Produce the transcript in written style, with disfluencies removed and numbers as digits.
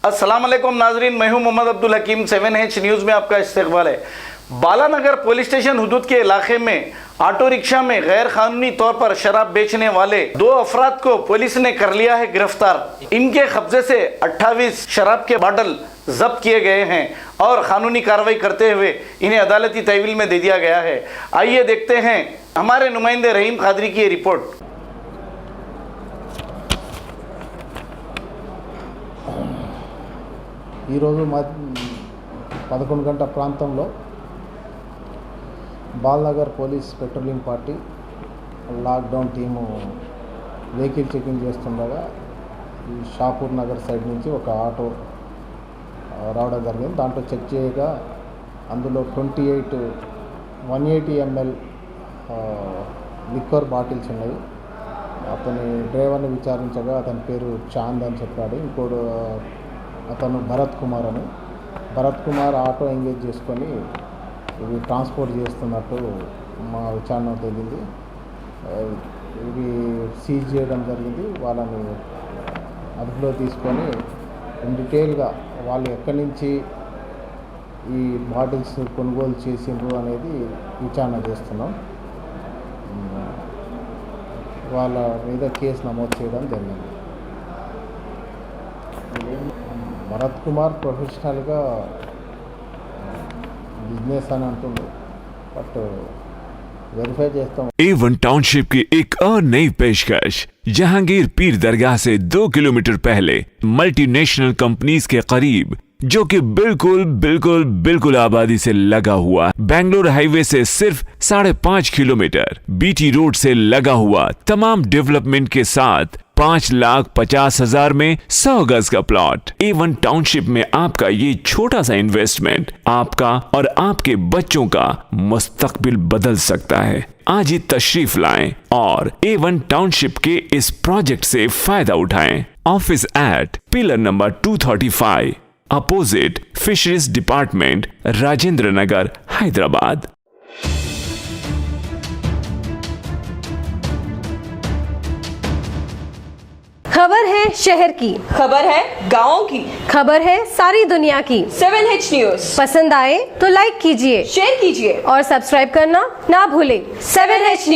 अस्सलाम वालेकुम नाजरीन, मैं हूं मोहम्मद अब्दुल हकीम। 7H न्यूज़ में आपका इस्तकबाल है। बालानगर पुलिस स्टेशन हुदूद के इलाके में ऑटो रिक्शा में गैर कानूनी तौर पर शराब बेचने वाले 2 अफराद को पुलिस ने कर लिया है गिरफ्तार। इनके कब्जे से 28 शराब के बॉटल जब्त किए गए हैं और कानूनी कार्रवाई करते हुए इन्हें अदालती तहवील में दे दिया गया है। आइए देखते हैं हमारे नुमाइंदे रहीम कादरी की रिपोर्ट। ఈరోజు 11 గంటల ప్రాంతంలో Balanagar police patrolling party lockdown team vehicle checking చేస్తుండగా ఈ షాపూర్ నగర్ సైడ్ నుంచి ఒక ఆటో రావడం జరిగింది. దాంట్లో చెక్ చేయగా అందులో 180 ml లిక్కర్ బాటిల్స్ ఉన్నాయి. అతని డ్రైవర్ని విచారించగా అతని పేరు చాంద్ అని చెప్పాడు. ఇంకోడు అతను భరత్ కుమార్ ఆటో ఎంగేజ్ చేసుకొని ఇవి ట్రాన్స్పోర్ట్ చేస్తున్నట్టు మా విచారణ తెలిసింది. ఇవి సీజ్ చేయడం జరిగింది. వాళ్ళని అదుపులో తీసుకొని డీటెయిల్గా వాళ్ళు ఎక్కడి నుంచి ఈ బాటిల్స్ కొనుగోలు చేసిండ్రు అనేది విచారణ చేస్తున్నాం. వాళ్ళ మీద కేసు నమోదు చేయడం జరిగింది. భరత్ కుమార్ ప్రొఫెషనల్గా బిజినెస్ అని అంటుంది, బట్ वेरीफाई చేస్తాం. A1 टाउनशिप की एक और नई पेशकश। जहांगीर पीर दरगाह से 2 किलोमीटर पहले मल्टीनेशनल कंपनीज के करीब, जो कि बिल्कुल आबादी से लगा हुआ, बेंगलोर हाईवे से सिर्फ 5.5 किलोमीटर बीटी रोड से लगा हुआ, तमाम डेवलपमेंट के साथ 5,50,000 में 100 गज का प्लॉट। A1 टाउनशिप में आपका ये छोटा सा इन्वेस्टमेंट आपका और आपके बच्चों का मुस्तकबिल बदल सकता है। आज ही तशरीफ लाएं और A1 टाउनशिप के इस प्रोजेक्ट से फायदा उठाएं। Office at pillar number 235 opposite fisheries department, Rajendra Nagar, Hyderabad. खबर है शहर की, खबर है गाँव की, खबर है सारी दुनिया की। 7H न्यूज़ पसंद आए तो लाइक कीजिए, शेयर कीजिए और सब्सक्राइब करना ना भूलें। 7H news.